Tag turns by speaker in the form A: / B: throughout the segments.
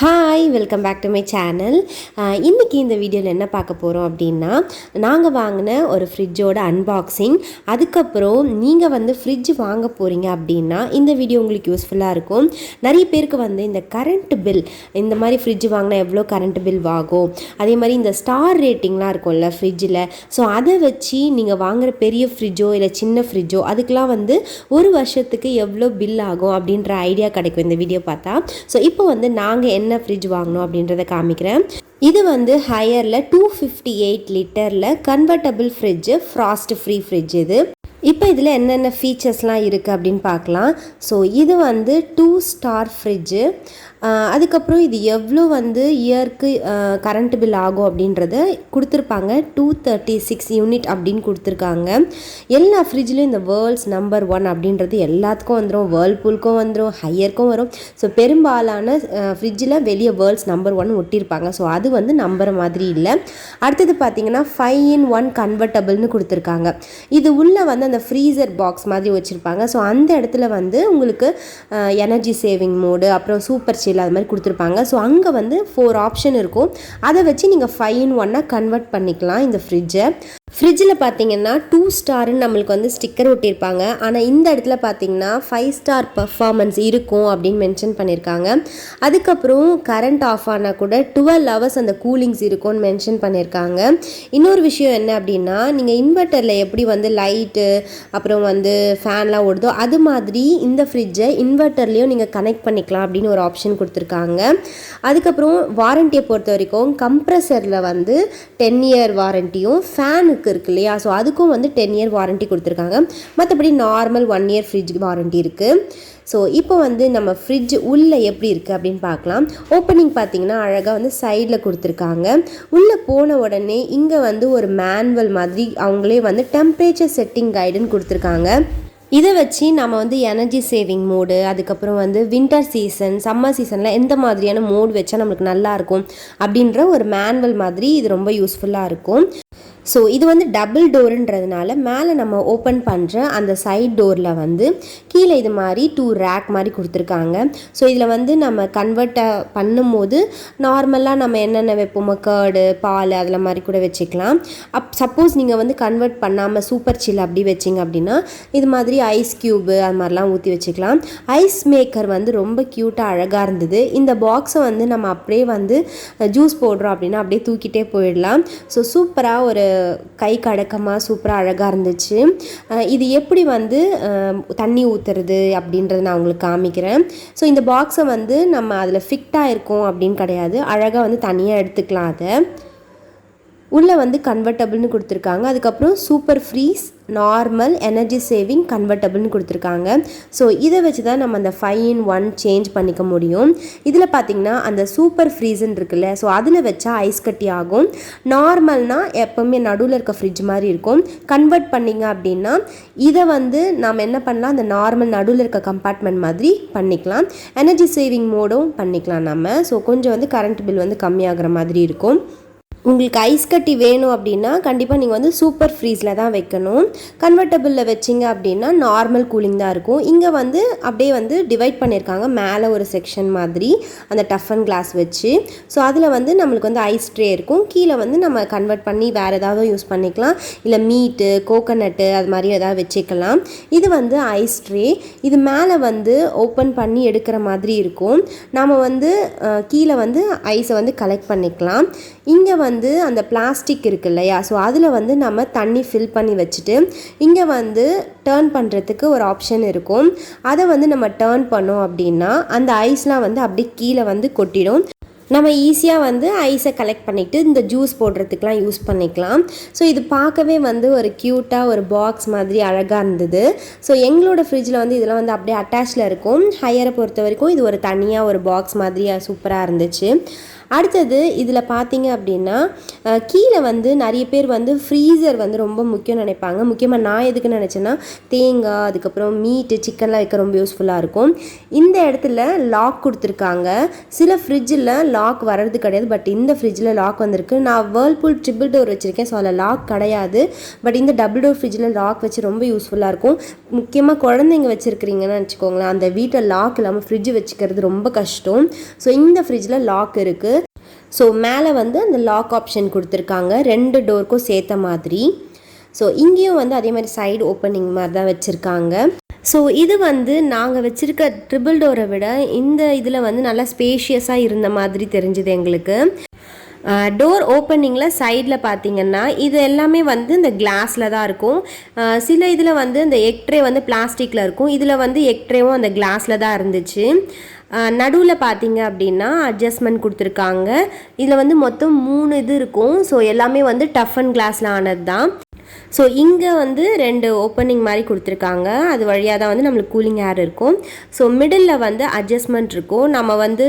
A: Hi welcome back to my channel. இன்றைக்கி இந்த வீடியோவில் என்ன பார்க்க போகிறோம் அப்படின்னா, நாங்கள் வாங்கின ஒரு ஃப்ரிட்ஜோட அன்பாக்சிங். அதுக்கப்புறம் நீங்கள் வந்து ஃப்ரிட்ஜ் வாங்க போகிறீங்க அப்படின்னா இந்த வீடியோ உங்களுக்கு யூஸ்ஃபுல்லாக இருக்கும். நிறைய பேருக்கு வந்து இந்த கரண்ட் பில், இந்த மாதிரி ஃப்ரிட்ஜ் வாங்கினா எவ்வளோ கரண்ட் பில் ஆகும், அதே மாதிரி இந்த ஸ்டார் ரேட்டிங்லாம் இருக்கும்ல ஃப்ரிட்ஜில், ஸோ அதை வச்சு நீங்கள் வாங்குகிற பெரிய ஃப்ரிட்ஜோ இல்லை சின்ன ஃப்ரிட்ஜோ அதுக்கெலாம் வந்து ஒரு வருஷத்துக்கு எவ்வளோ பில் ஆகும் அப்படின்ற ஐடியா கிடைக்கும் இந்த வீடியோ பார்த்தா. ஸோ இப்போ வந்து நாங்கள் என்ன ஃப்ரிட்ஜ் வாங்கணும் அப்படின்றத காமிக்கிறேன். இது வந்து ஹையரில் 258 லிட்டரில் convertible fridge, frost free fridge இது. இப்போ இதில் என்னென்ன ஃபீச்சர்ஸ்லாம் இருக்குது அப்படின்னு பார்க்கலாம். ஸோ இது வந்து 2 ஸ்டார் ஃப்ரிட்ஜு. அதுக்கப்புறம் இது எவ்வளோ வந்து இயருக்கு கரண்ட் பில் ஆகும் அப்படின்றத கொடுத்துருப்பாங்க. 236 யூனிட் அப்படின்னு கொடுத்துருக்காங்க. எல்லா ஃப்ரிட்ஜ்லேயும் இந்த வேர்ல்ட்ஸ் நம்பர் 1 அப்படின்றது எல்லாத்துக்கும் வந்துடும். வேர்ல்பூலுக்கும் வந்துடும், ஹையருக்கும் வரும். ஸோ பெரும்பாலான ஃப்ரிட்ஜில் வெளியே வேர்ல்ட்ஸ் நம்பர் 1 ஒட்டியிருப்பாங்க. ஸோ அது வந்து நம்புற மாதிரி இல்லை. அடுத்தது பார்த்திங்கன்னா 5-in-1 கன்வெர்ட்டபிள்னு கொடுத்துருக்காங்க. இது உள்ளே வந்து அந்த ஃப்ரீசர் பாக்ஸ் மாதிரி வச்சுருப்பாங்க. ஸோ அந்த இடத்துல வந்து உங்களுக்கு எனர்ஜி சேவிங் மோடு, அப்புறம் சூப்பர் சில் அது மாதிரி கொடுத்துருப்பாங்க. ஸோ அங்கே வந்து 4 ஆப்ஷன் இருக்கும். அதை வச்சு நீங்கள் 5-in-1 கன்வெர்ட் பண்ணிக்கலாம் இந்த ஃப்ரிட்ஜை. ஃப்ரிட்ஜில் பார்த்தீங்கன்னா 2 ஸ்டாருன்னு நம்மளுக்கு வந்து ஸ்டிக்கர் ஒட்டியிருப்பாங்க. ஆனால் இந்த இடத்துல பார்த்தீங்கன்னா 5 ஸ்டார் பர்ஃபார்மன்ஸ் இருக்கும் அப்படின்னு மென்ஷன் பண்ணியிருக்காங்க. அதுக்கப்புறம் கரண்ட் ஆஃப் ஆனால் கூட 12 ஹவர்ஸ் அந்த கூலிங்ஸ் இருக்கும்னு மென்ஷன் பண்ணியிருக்காங்க. இன்னொரு விஷயம் என்ன அப்படின்னா, நீங்கள் இன்வெர்ட்டரில் எப்படி வந்து லைட்டு அப்புறம் வந்து ஃபேன்லாம் ஓடுதோ அது மாதிரி இந்த ஃப்ரிட்ஜை இன்வெர்ட்டர்லேயும் நீங்கள் கனெக்ட் பண்ணிக்கலாம் அப்படின்னு ஒரு ஆப்ஷன் கொடுத்துருக்காங்க. அதுக்கப்புறம் வாரண்டியை பொறுத்த வரைக்கும் கம்ப்ரஸரில் வந்து 10 இயர் வாரண்டியும், ஃபேனுக்கு இருக்கு இல்லையா, ஸோ அதுக்கும் வந்து 10 இயர் வாரண்டி கொடுத்துருக்காங்க. மற்றபடி நார்மல் 1 இயர் ஃப்ரிட்ஜ் வாரண்டி இருக்குது. ஸோ இப்போ வந்து நம்ம ஃப்ரிட்ஜ் உள்ளே எப்படி இருக்குது அப்படின்னு பார்க்கலாம். ஓப்பனிங் பார்த்தீங்கன்னா அழகாக வந்து சைடில் கொடுத்துருக்காங்க. உள்ளே போன உடனே இங்கே வந்து ஒரு மேனுவல் மாதிரி அவங்களே வந்து டெம்பரேச்சர் செட்டிங் கைடுன்னு கொடுத்துருக்காங்க. இதை வச்சு நம்ம வந்து எனர்ஜி சேவிங் மோடு, அதுக்கப்புறம் வந்து வின்டர் சீசன், சம்மர் சீசனில் எந்த மாதிரியான மோடு வச்சா நம்மளுக்கு நல்லாயிருக்கும் அப்படின்ற ஒரு மேனுவல் மாதிரி இது ரொம்ப யூஸ்ஃபுல்லாக இருக்கும். ஸோ இது வந்து டபுள் டோருன்றதுனால மேலே நம்ம ஓப்பன் பண்ணுற அந்த சைட் டோரில் வந்து கீழே இது மாதிரி 2 ரேக் மாதிரி கொடுத்துருக்காங்க. ஸோ இதில் வந்து நம்ம கன்வெர்ட் பண்ணும்போது நார்மலாக நம்ம என்னென்ன வைப்போமோ, கர்டு, பால் அதில் மாதிரி கூட வச்சுக்கலாம். சப்போஸ் நீங்கள் வந்து கன்வெர்ட் பண்ணாமல் சூப்பர் சில் அப்படி வச்சிங்க அப்படின்னா இது மாதிரி ஐஸ் க்யூபு அது மாதிரிலாம் ஊற்றி வச்சுக்கலாம். ஐஸ் மேக்கர் வந்து ரொம்ப க்யூட்டாக அழகாக இருந்தது. இந்த பாக்ஸை வந்து நம்ம அப்படியே வந்து ஜூஸ் போடுறோம் அப்படின்னா அப்படியே தூக்கிட்டே போயிடலாம். ஸோ சூப்பராக ஒரு கை கடக்கமாக சூப்பராக அழகாக இருந்துச்சு. இது எப்படி வந்து தண்ணி ஊற்றுறது அப்படின்றத நான் உங்களுக்கு காமிக்கிறேன். ஸோ இந்த பாக்ஸை வந்து நம்ம அதில் ஃபிட்டாக இருக்கும் அப்படின்னு கிடையாது, அழகாக வந்து தனியாக எடுத்துக்கலாம். அதை உள்ளே வந்து கன்வெர்ட்டபிள்னு கொடுத்துருக்காங்க. அதுக்கப்புறம் super freeze, normal, energy saving, கன்வெர்ட்டபிள்னு கொடுத்துருக்காங்க. ஸோ இதை வச்சு தான் நம்ம அந்த 5-in-1 சேஞ்ச் பண்ணிக்க முடியும். இதில் பார்த்திங்கன்னா அந்த சூப்பர் ஃப்ரீஸ்ன்னு இருக்குல்ல, ஸோ அதில் வச்சா ஐஸ் கட்டி ஆகும். நார்மல்னால் எப்போவுமே நடுவில் இருக்க ஃப்ரிட்ஜ் மாதிரி இருக்கும். கன்வெர்ட் பண்ணிங்க அப்படின்னா இதை வந்து நாம் என்ன பண்ணலாம், அந்த நார்மல் நடுவில் இருக்க கம்பார்ட்மெண்ட் மாதிரி பண்ணிக்கலாம். எனர்ஜி சேவிங் மோடும் பண்ணிக்கலாம் நம்ம. ஸோ கொஞ்சம் வந்து கரண்ட் பில் வந்து கம்மியாகிற மாதிரி இருக்கும். உங்களுக்கு ஐஸ் கட்டி வேணும் அப்படின்னா கண்டிப்பாக நீங்கள் வந்து சூப்பர் ஃப்ரீஸில் தான் வைக்கணும். கன்வெர்ட்டபிளில் வச்சிங்க அப்படின்னா நார்மல் கூலிங் தான் இருக்கும். இங்கே வந்து அப்படியே வந்து டிவைட் பண்ணியிருக்காங்க, மேலே ஒரு செக்ஷன் மாதிரி அந்த டஃபன் கிளாஸ் வச்சு. ஸோ அதில் வந்து நம்மளுக்கு வந்து ஐஸ் ட்ரே இருக்கும். கீழே வந்து நம்ம கன்வெர்ட் பண்ணி வேறு ஏதாவது யூஸ் பண்ணிக்கலாம், இல்லை மீட்டு, கோகோனட்டு அது மாதிரி ஏதாவது வச்சுக்கலாம். இது வந்து ஐஸ் ட்ரே. இது மேலே வந்து ஓப்பன் பண்ணி எடுக்கிற மாதிரி இருக்கும். நம்ம வந்து கீழே வந்து ஐஸை வந்து கலெக்ட் பண்ணிக்கலாம். இங்கே வந்து அந்த பிளாஸ்டிக் இருக்கு இல்லையா, ஸோ அதில் வந்து நம்ம தண்ணி ஃபில் பண்ணி வச்சுட்டு இங்கே வந்து டேர்ன் பண்ணுறதுக்கு ஒரு ஆப்ஷன் இருக்கும். அதை வந்து நம்ம டேர்ன் பண்ணோம் அப்படின்னா அந்த ஐஸ்லாம் வந்து அப்படியே கீழே வந்து கொட்டிடும். நம்ம ஈஸியாக வந்து ஐஸை கலெக்ட் பண்ணிவிட்டு இந்த ஜூஸ் போடுறதுக்கெலாம் யூஸ் பண்ணிக்கலாம். ஸோ இது பார்க்கவே வந்து ஒரு க்யூட்டாக ஒரு பாக்ஸ் மாதிரி அழகாக இருந்தது. ஸோ எங்களோட ஃப்ரிட்ஜில் வந்து இதெல்லாம் வந்து அப்படியே அட்டாச்சில் இருக்கும். ஹையரை பொறுத்த வரைக்கும் இது ஒரு தனியாக ஒரு பாக்ஸ் மாதிரி சூப்பராக இருந்துச்சு. அடுத்தது இதில் பார்த்தீங்க அப்படின்னா கீழே வந்து நிறைய பேர் வந்து ஃப்ரீசர் வந்து ரொம்ப முக்கியம் நினைப்பாங்க. முக்கியமாக நான் எதுக்கு நினச்சேன்னா தேங்காய், அதுக்கப்புறம் மீட்டு, சிக்கன்லாம் வைக்க ரொம்ப யூஸ்ஃபுல்லாக இருக்கும். இந்த இடத்துல லாக் கொடுத்துருக்காங்க. சில ஃப்ரிட்ஜில் லாக் வர்றது கிடையாது. பட் இந்த ஃப்ரிட்ஜில் லாக் வந்திருக்கு. நான் வேர்ல்பூல் ட்ரிபிள் டோர் வச்சுருக்கேன். ஸோ அதில் லாக் கிடையாது. பட் இந்த டபுள் டோர் ஃப்ரிட்ஜில் லாக் வச்சு ரொம்ப யூஸ்ஃபுல்லாக இருக்கும். முக்கியமாக குழந்தைங்க வச்சுருக்கிறீங்கன்னு வச்சுக்கோங்களேன், அந்த வீட்டில் லாக் இல்லாமல் ஃப்ரிட்ஜ் வச்சுக்கிறது ரொம்ப கஷ்டம். ஸோ இந்த ஃப்ரிட்ஜில் லாக் இருக்குது. ஸோ மேலே வந்து அந்த லாக் ஆப்ஷன் கொடுத்துருக்காங்க 2 டோருக்கும் சேர்த்த மாதிரி. ஸோ இங்கேயும் வந்து அதே மாதிரி சைடு ஓப்பனிங் மாதிரி தான் வச்சுருக்காங்க. ஸோ இது வந்து நாங்கள் வச்சுருக்க ட்ரிபிள் டோரை விட இந்த இதில் வந்து நல்லா ஸ்பேஷியஸாக இருந்த மாதிரி தெரிஞ்சுது எங்களுக்கு. டோர் ஓப்பனிங்கில் சைடில் பார்த்தீங்கன்னா இது எல்லாமே வந்து இந்த கிளாஸில் தான் இருக்கும். சில இதில் வந்து இந்த எக்ட்ரே வந்து பிளாஸ்டிக்கில் இருக்கும். இதில் வந்து எக்ட்ரேவும் அந்த கிளாஸில் தான் இருந்துச்சு. நடுவில் பார்த்தீங்க அப்படின்னா அட்ஜஸ்ட்மெண்ட் கொடுத்துருக்காங்க. இதில் வந்து மொத்தம் 3 இது இருக்கும். ஸோ எல்லாமே வந்து டஃப் அண்ட் கிளாஸில் ஆனது தான். ஸோ இங்கே வந்து 2 ஓப்பனிங் மாதிரி கொடுத்துருக்காங்க. அது வழியாக தான் வந்து நம்மளுக்கு கூலிங் ஏர் இருக்கும். ஸோ மிடில் வந்து அட்ஜஸ்ட்மெண்ட் இருக்கும். நம்ம வந்து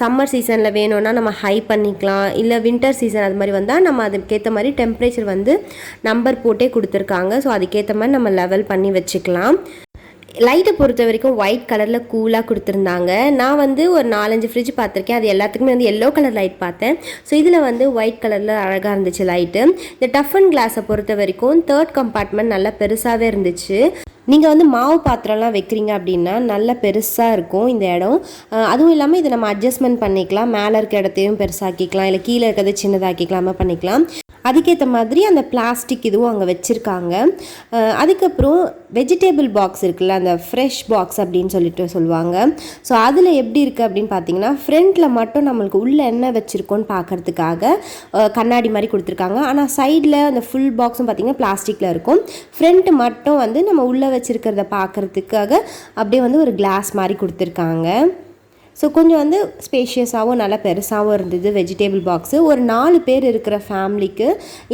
A: சம்மர் சீசனில் வேணும்னா நம்ம ஹை பண்ணிக்கலாம், இல்லை வின்டர் சீசன் அது மாதிரி வந்தால் நம்ம அதுக்கேற்ற மாதிரி டெம்பரேச்சர் வந்து நம்பர் போட்டே கொடுத்துருக்காங்க. ஸோ அதுக்கேற்ற மாதிரி நம்ம லெவல் பண்ணி வச்சுக்கலாம். லைட்டை பொறுத்த வரைக்கும் ஒயிட் கலரில் கூலாக கொடுத்துருந்தாங்க. நான் வந்து ஒரு 4-5 ஃப்ரிட்ஜ் பார்த்துருக்கேன். அது எல்லாத்துக்குமே வந்து எல்லோ கலர் லைட் பார்த்தேன். ஸோ இதில் வந்து ஒயிட் கலரில் அழகாக இருந்துச்சு லைட்டு. இந்த டஃப் அண்ட் கிளாஸை பொறுத்த வரைக்கும் 3rd கம்பார்ட்மெண்ட் நல்லா பெருசாகவே இருந்துச்சு. நீங்கள் வந்து மாவு பாத்திரம்லாம் வைக்கிறீங்க அப்படின்னா நல்லா பெருசாக இருக்கும் இந்த இடம். அதுவும் இல்லாமல் இதை நம்ம அட்ஜஸ்ட்மெண்ட் பண்ணிக்கலாம். மேலே இருக்க இடத்தையும் பெருசாக்கிக்கலாம், இல்லை கீழே இருக்கிறத சின்னதாக்கிக்கலாமா பண்ணிக்கலாம். அதுக்கேற்ற மாதிரி அந்த பிளாஸ்டிக் இதுவும் அங்கே வச்சுருக்காங்க. அதுக்கப்புறம் வெஜிடேபிள் பாக்ஸ் இருக்குல்ல, அந்த ஃப்ரெஷ் பாக்ஸ் அப்படின்னு சொல்லுவாங்க. ஸோ அதில் எப்படி இருக்குது அப்படின்னு பார்த்தீங்கன்னா, ஃப்ரண்ட்டில் மட்டும் நம்மளுக்கு உள்ளே என்ன வச்சுருக்கோன்னு பார்க்குறதுக்காக கண்ணாடி மாதிரி கொடுத்துருக்காங்க. ஆனால் சைடில் அந்த ஃபுல் பாக்ஸும் பார்த்திங்கன்னா பிளாஸ்டிக்கில் இருக்கும். ஃப்ரண்ட்டு மட்டும் வந்து நம்ம உள்ளே வச்சுருக்கிறத பார்க்குறதுக்காக அப்படியே வந்து ஒரு கிளாஸ் மாதிரி கொடுத்துருக்காங்க. ஸோ கொஞ்சம் வந்து ஸ்பேஷியஸாகவும் நல்லா பெருசாகவும் இருந்தது வெஜிடேபிள் பாக்ஸு. ஒரு 4 பேர் இருக்கிற ஃபேமிலிக்கு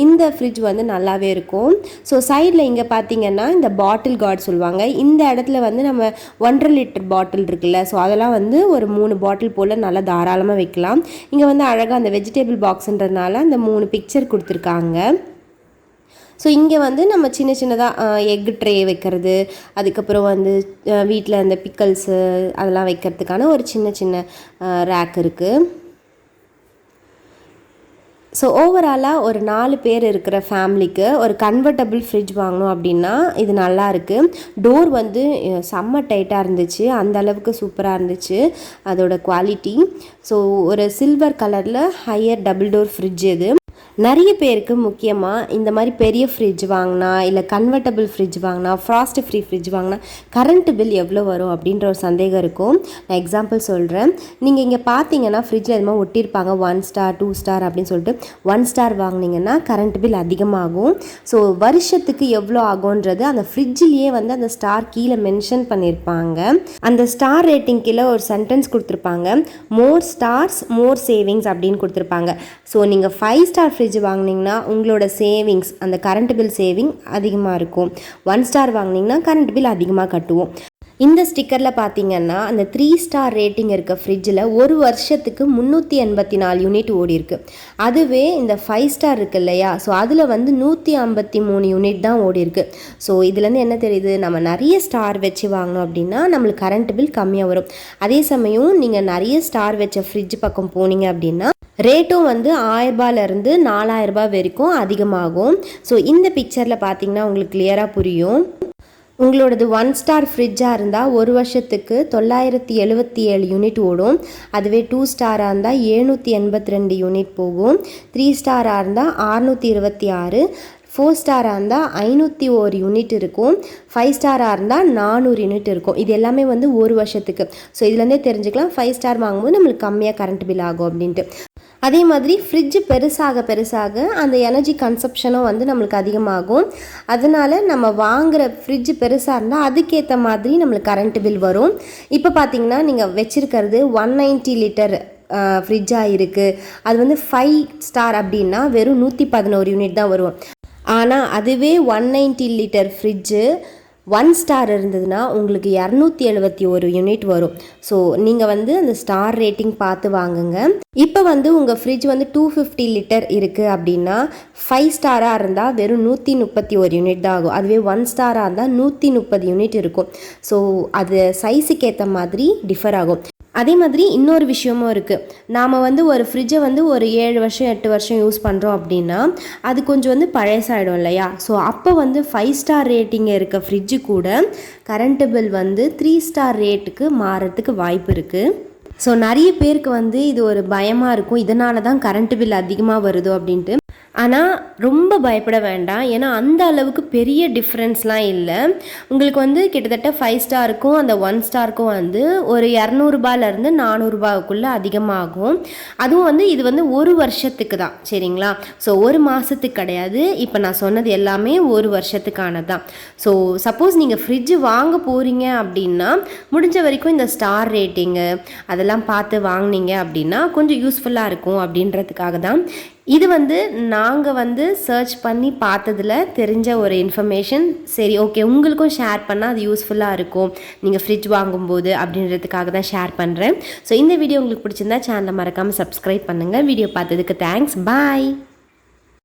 A: இந்த ஃப்ரிட்ஜ் வந்து நல்லாவே இருக்கும். ஸோ சைடில் இங்கே பார்த்தீங்கன்னா இந்த பாட்டில் கார்டு சொல்லுவாங்க. இந்த இடத்துல வந்து நம்ம 1.5 லிட்டர் பாட்டில் இருக்குல்ல, ஸோ அதெல்லாம் வந்து ஒரு 3 பாட்டில் போல் நல்லா தாராளமாக வைக்கலாம். இங்கே வந்து அழகாக அந்த வெஜிடேபிள் பாக்ஸுன்றதுனால அந்த 3 பிக்சர் கொடுத்துருக்காங்க. ஸோ இங்கே வந்து நம்ம சின்ன சின்னதாக எக் ட்ரே வைக்கிறது, அதுக்கப்புறம் வந்து வீட்டில் அந்த பிக்கல்ஸு அதெல்லாம் வைக்கிறதுக்கான ஒரு சின்ன சின்ன ரேக் இருக்குது. ஸோ ஓவராலாக ஒரு 4 பேர் இருக்கிற ஃபேமிலிக்கு ஒரு கன்வெர்ட்டபிள் ஃப்ரிட்ஜ் வாங்கணும் அப்படின்னா இது நல்லா இருக்குது. டோர் வந்து செம்ம டைட்டாக இருந்துச்சு, அந்த அளவுக்கு சூப்பராக இருந்துச்சு அதோட குவாலிட்டி. ஸோ ஒரு சில்வர் கலரில் ஹையர் டபுள் டோர் ஃப்ரிட்ஜ் இது. நிறைய பேருக்கு முக்கியமாக இந்த மாதிரி பெரிய ஃப்ரிட்ஜ் வாங்கினா, இல்லை கன்வெர்ட்டபிள் ஃப்ரிட்ஜ் வாங்கினா, ஃப்ராஸ்ட் ஃப்ரீ ஃப்ரிட்ஜ் வாங்கினா கரண்ட் பில் எவ்வளோ வரும் அப்படின்ற ஒரு சந்தேகம் இருக்கும். நான் எக்ஸாம்பிள் சொல்கிறேன். நீங்கள் இங்கே பார்த்தீங்கன்னா ஃப்ரிட்ஜில் எதுமா ஒட்டியிருப்பாங்க 1 ஸ்டார் 2 ஸ்டார் அப்படின்னு சொல்லிட்டு. 1 ஸ்டார் வாங்கினீங்கன்னா கரண்ட் பில் அதிகமாகும். ஸோ வருஷத்துக்கு எவ்வளோ ஆகுன்றது அந்த ஃப்ரிட்ஜிலேயே வந்து அந்த ஸ்டார் கீழே மென்ஷன் பண்ணியிருப்பாங்க. அந்த ஸ்டார் ரேட்டிங் கீழே ஒரு சென்டென்ஸ் கொடுத்துருப்பாங்க, மோர் ஸ்டார்ஸ் மோர் சேவிங்ஸ் அப்படின்னு கொடுத்துருப்பாங்க. ஸோ நீங்கள் 5 ஸ்டார் ஃப்ரிட்ஜ் வாங்கினீங்கன்னா உங்களோட சேவிங்ஸ், அந்த கரண்ட் பில் சேவிங் அதிகமாக இருக்கும். 1 ஸ்டார் வாங்கினீங்கன்னா கரண்ட் பில் அதிகமாக கட்டுவோம். இந்த ஸ்டிக்கரில் பார்த்தீங்கன்னா அந்த 3 ஸ்டார் ரேட்டிங் இருக்க ஃப்ரிட்ஜில் ஒரு வருஷத்துக்கு 384 யூனிட் ஓடி இருக்கு. அதுவே இந்த 5 ஸ்டார் இருக்கு இல்லையா, ஸோ அதில் வந்து 153 யூனிட் தான் ஓடி இருக்கு. ஸோ இதுலேருந்து என்ன தெரியுது, நம்ம நிறைய ஸ்டார் வச்சு வாங்கினோம் அப்படின்னா நம்மளுக்கு கரண்ட் பில் கம்மியாக வரும். அதே சமயம் நீங்கள் நிறைய ஸ்டார் வச்ச ஃப்ரிட்ஜ் பக்கம் போனீங்க அப்படின்னா ரேட்டும் வந்து 1000 ரூபாயிலேருந்து 4000 ரூபாய் வரைக்கும் அதிகமாகும். ஸோ இந்த பிக்சரில் பார்த்தீங்கன்னா உங்களுக்கு கிளியராக புரியும். உங்களோடது 1 ஸ்டார் ஃப்ரிட்ஜாக இருந்தால் ஒரு வருஷத்துக்கு 977 யூனிட் ஓடும். அதுவே 2 ஸ்டாராக இருந்தால் 782 யூனிட் போகும். 3 ஸ்டாராக இருந்தால் 626, 4 ஸ்டாராக இருந்தால் 501 யூனிட் இருக்கும். 5 ஸ்டாராக இருந்தால் 400 யூனிட் இருக்கும். இது எல்லாமே வந்து ஒரு வருஷத்துக்கு. ஸோ இதுலேருந்தே தெரிஞ்சுக்கலாம் 5 ஸ்டார் வாங்கும்போது நம்மளுக்கு கம்மியாக கரண்ட் பில் ஆகும் அப்படின்ட்டு. அதே மாதிரி ஃப்ரிட்ஜ் பெருசாக பெருசாக அந்த எனர்ஜி கன்சப்ஷனும் வந்து நம்மளுக்கு அதிகமாகும். அதனால் நம்ம வாங்குகிற ஃப்ரிட்ஜ் பெருசாக இருந்தால் அதுக்கேற்ற மாதிரி நம்மளுக்கு கரண்ட் பில் வரும். இப்போ பார்த்தீங்கன்னா நீங்கள் வச்சுருக்கிறது 190 லிட்டர் ஃப்ரிட்ஜாக இருக்குது. அது வந்து 5 ஸ்டார் அப்படின்னா வெறும் 111 யூனிட் தான் வரும். ஆனால் அதுவே 190 லிட்டர் ஃப்ரிட்ஜு 1 ஸ்டார் இருந்ததுன்னா உங்களுக்கு 271 யூனிட் வரும். ஸோ நீங்கள் வந்து அந்த ஸ்டார் ரேட்டிங் பார்த்து வாங்குங்க. இப்போ வந்து உங்கள் ஃப்ரிட்ஜ் வந்து 250 லிட்டர் இருக்குது அப்படின்னா 5 ஸ்டாராக இருந்தால் வெறும் 131 யூனிட் தான் ஆகும். அதுவே 1 ஸ்டாராக இருந்தால் 130 யூனிட் இருக்கும். ஸோ அது சைஸுக்கு ஏற்ற மாதிரி டிஃபர் ஆகும். அதே மாதிரி இன்னொரு விஷயமும் இருக்குது. நாம் வந்து ஒரு ஃப்ரிட்ஜை வந்து ஒரு 7 வருஷம் 8 வருஷம் யூஸ் பண்ணுறோம் அப்படின்னா அது கொஞ்சம் வந்து பழசாயிடும் இல்லையா? ஸோ அப்போ வந்து 5 ஸ்டார் ரேட்டிங் இருக்க ஃப்ரிட்ஜு கூட கரண்ட் பில் வந்து 3 ஸ்டார் ரேட்டுக்கு மாறத்துக்கு வாய்ப்பு இருக்குது. ஸோ நிறைய பேருக்கு வந்து இது ஒரு பயமாக இருக்கும், இதனால தான் கரண்ட் பில் அதிகமாக வருதோ அப்படின்ட்டு. ஆனால் ரொம்ப பயப்பட வேண்டாம், ஏன்னா அந்த அளவுக்கு பெரிய டிஃப்ரென்ஸ்லாம் இல்லை. உங்களுக்கு வந்து கிட்டத்தட்ட 5 ஸ்டாருக்கும் அந்த 1 ஸ்டாருக்கும் வந்து ஒரு 200 400 அதிகமாகும். அதுவும் வந்து இது வந்து ஒரு வருஷத்துக்கு தான், சரிங்களா? ஸோ ஒரு மாதத்துக்கு கிடையாது. இப்போ நான் சொன்னது எல்லாமே ஒரு வருஷத்துக்கானது தான். ஸோ சப்போஸ் நீங்கள் ஃப்ரிட்ஜு வாங்க போகிறீங்க அப்படின்னா முடிஞ்ச வரைக்கும் இந்த ஸ்டார் ரேட்டிங்கு அதெல்லாம் பார்த்து வாங்கினீங்க அப்படின்னா கொஞ்சம் யூஸ்ஃபுல்லாக இருக்கும் அப்படின்றதுக்காக தான். இது வந்து நாங்கள் வந்து சர்ச் பண்ணி பார்த்ததில் தெரிஞ்ச ஒரு இன்ஃபர்மேஷன். சரி, ஓகே, உங்களுக்கும் ஷேர் பண்ணால் அது யூஸ்ஃபுல்லாக இருக்கும் நீங்கள் ஃப்ரிட்ஜ் வாங்கும்போது அப்படின்றதுக்காக தான் ஷேர் பண்ணுறேன். ஸோ இந்த வீடியோ உங்களுக்கு பிடிச்சிருந்தா சேனலை மறக்காமல் சப்ஸ்கிரைப் பண்ணுங்கள். வீடியோ பார்த்ததுக்கு தேங்க்ஸ். பாய்.